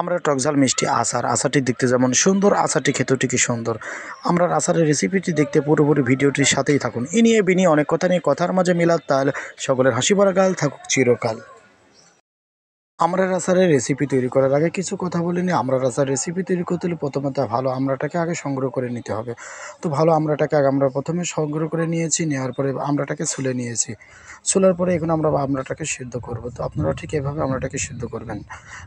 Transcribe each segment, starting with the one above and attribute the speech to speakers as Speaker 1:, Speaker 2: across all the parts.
Speaker 1: আমরা টকঝাল মিষ্টি আচারটি দেখতে যেমন সুন্দর, আচারটি খেতেও ঠিকই সুন্দর। আমরা আচারের রেসিপিটি দেখতে পুরোপুরি ভিডিওটির সাথেই থাকুন। এ নিয়ে বিনিয়ে অনেক কথা নিয়ে কথার মাঝে মিলাদ তাল, সকলের হাসি ভরা গাল থাকুক চিরকাল। আমড়ার আচারের রেসিপি তৈরি করার আগে কিছু কথা বলে নিই। আমড়ার আচার রেসিপি তৈরি করতে হলে প্রথমত ভালো আমড়াটাকে আগে সংগ্রহ করে নিতে হবে। তো ভালো আমড়াটাকে আগে আমরা প্রথমে সংগ্রহ করে নিয়েছি, নেওয়ার পরে আমড়াটাকে ছুলে নিয়েছি। ছুলার পরে এখন আমরা আমড়াটাকে সিদ্ধ করব। তো আপনারা ঠিক এভাবে আমড়াটাকে সিদ্ধ করবেন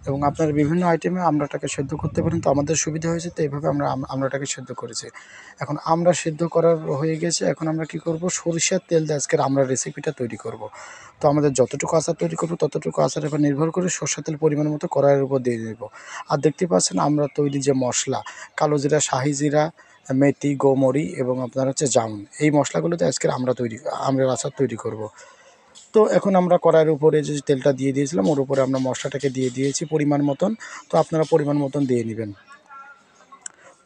Speaker 1: এবং আপনারা বিভিন্ন আইটেমে আমড়াটাকে সিদ্ধ করতে পারেন। তো আমাদের সুবিধা হয়েছে, তো এইভাবে আমরা আমড়াটাকে সিদ্ধ করেছি। এখন আমরা সিদ্ধ করার হয়ে গেছে, এখন আমরা কি করব, সরিষার তেল দিয়ে আজকের আমড়ার রেসিপিটা তৈরি করব। তো আমাদের যতটুকু আচার তৈরি করবো ততটুকু আচারের উপর নির্ভর করে সরষের তেল পরিমাণ মতো কড়াইয়ের উপর দিয়ে দেব। আর দেখতে পাচ্ছেন আমরা তৈরি যে মশলা, কালো জিরা, শাহি জিরা, মেথি, গোমরি এবং আপনার হচ্ছে জামুন, এই মশলাগুলোতে আজকের আমড়ার আচার তৈরি করব। তো এখন আমরা কড়াইয়ের উপরে যে তেলটা দিয়ে দিয়েছিলাম ওর উপরে আমরা মশলাটাকে দিয়ে দিয়েছি পরিমাণ মতন। তো আপনারা পরিমাণ মতন দিয়ে নেবেন।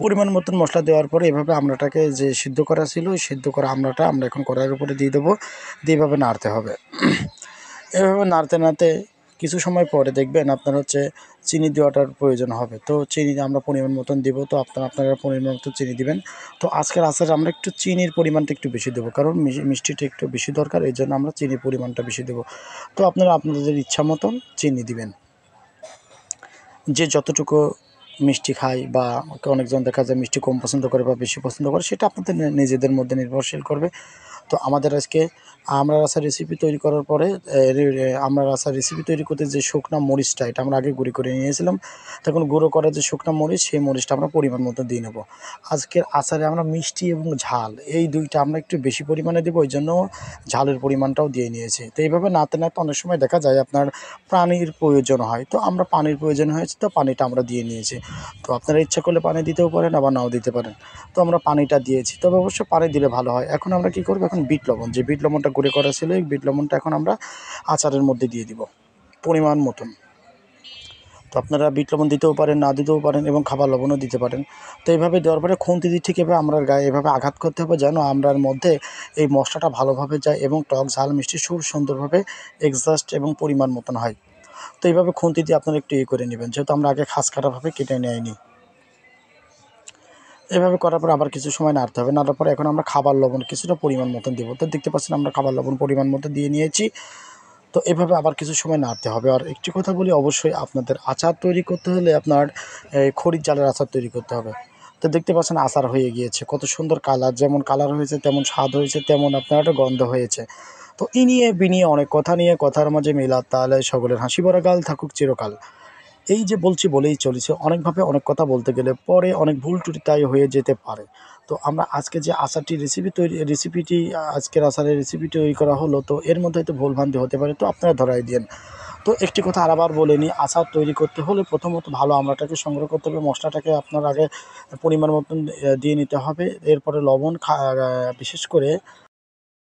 Speaker 1: পরিমাণ মতন মশলা দেওয়ার পরে এভাবে আমড়াটাকে যে সিদ্ধ করা ছিল, ওই সিদ্ধ করা আমড়াটা আমরা এখন কড়াইয়ের উপরে দিয়ে দেবো। দিয়ে এভাবে নাড়তে হবে। এভাবে নাড়তে নাড়তে কিছু সময় পরে দেখবেন আপনার হচ্ছে চিনি দেওয়াটার প্রয়োজন হবে। তো চিনি আমরা পরিমাণ মতন দেব। তো আপনারা পরিমাণ মতো চিনি দিবেন। তো আজকের আচারে আমরা একটু চিনির পরিমাণটা একটু বেশি দেবো, কারণ মিষ্টিটা একটু বেশি দরকার, এই জন্য আমরা চিনির পরিমাণটা বেশি দেবো। তো আপনারা আপনাদের ইচ্ছা মতন চিনি দিবেন, যে যতটুকু মিষ্টি খায় বা অনেকজন দেখা যায় মিষ্টি কম পছন্দ করে বা বেশি পছন্দ করে, সেটা আপনাদের নিজেদের মধ্যে নির্ভরশীল করবে। তো আমাদের আজকে আমড়ার আচার রেসিপি তৈরি করার পরে আমড়ার আচার রেসিপি তৈরি করতে যে শুকনা মরিচটা, এটা আমরা আগে গুঁড়ি করে নিয়েছিলাম। তখন গুঁড়ো করা যে শুকনা মরিচ, সেই মরিচটা আমরা পরিমাণ মতো দিয়ে নেব। আজকের আচারে আমরা মিষ্টি এবং ঝাল এই দুইটা আমরা একটু বেশি পরিমাণে দেবো, ওই জন্য ঝালের পরিমাণটাও দিয়ে নিয়েছি। তো এইভাবে নাড়তে নাড়তে অনেক সময় দেখা যায় আপনার পানির প্রয়োজন হয়। তো আমরা পানির প্রয়োজন হয়েছে, তো পানিটা আমরা দিয়ে নিয়েছি। তো আপনারা ইচ্ছা করলে পানি দিতেও পারেন, আবার নাও দিতে পারেন। তো আমরা পানিটা দিয়েছি, তবে অবশ্যই পানি দিলে ভালো হয়। এখন আমরা কি করব, এখন বিট লবণ, যে বিট লবণটা গুঁড়ো করা ছিল, এই বিট লবণটা এখন আমরা আচারের মধ্যে দিয়ে দিব পরিমাণ মতন। তো আপনারা বিট লবণ দিতেও পারেন, না দিতেও পারেন এবং খাবার লবণও দিতে পারেন। তো এইভাবে দেওয়ার পরে খুন্তি দিয়ে ঠিক এভাবে আমড়ার গায়ে এভাবে আঘাত করতে হবে, যেন আমড়ার মধ্যে এই মশলাটা ভালোভাবে যায় এবং টক ঝাল মিষ্টি খুব সুন্দরভাবে অ্যাডজাস্ট এবং পরিমাণ মতন হয়। তো এইভাবে খুন্তি দিয়ে আপনারা একটু করে নেবেন, যেহেতু আমরা আগে খাস কাটাভাবে কেটে নেয়নি। এভাবে করার পর আবার কিছু সময় নাড়তে হবে। নাড়ার পরে এখন আমরা খাবার লবণ কিছুটা পরিমাণ মতন দেবো। তো দেখতে পাচ্ছেন আমরা খাবার লবণ পরিমাণ মতো দিয়ে নিয়েছি। তো এভাবে আবার কিছু সময় নাড়তে হবে। আর একটি কথা বলি, অবশ্যই আপনাদের আচার তৈরি করতে হলে আপনার খড়ির চালের আচার তৈরি করতে হবে। তো দেখতে পাচ্ছেন আচার হয়ে গিয়েছে, কত সুন্দর কালার, যেমন কালার হয়েছে তেমন স্বাদ হয়েছে, তেমন আপনার একটা গন্ধ হয়েছে। তো ই নিয়ে বিনিয়ে অনেক কথা নিয়ে কথার মাঝে মিলাদ তালে সকলের হাসি ভরা গাল থাকুক চিরকাল। এই যে বলছি বলেই চলেছে, অনেকভাবে অনেক কথা বলতে গেলে পরে অনেক ভুল ত্রুটি তাই হয়ে যেতে পারে। তো আমরা আজকে যে আচারটি রেসিপিটি আজকের আচারের রেসিপি তৈরি করা হলো, তো এর মধ্যে হয়তো ভুলভ্রান্তি হতে পারে, তো আপনারা ধরাই দিয়েন। তো একটি কথা আবার বলে নিই, আচার তৈরি করতে হলে প্রথমত ভালো আমড়াটাকে সংগ্রহ করতে হবে। মশলাটাকে আপনার আগে পরিমাণ মতন দিয়ে নিতে হবে। এরপরে লবণ বিশেষ করে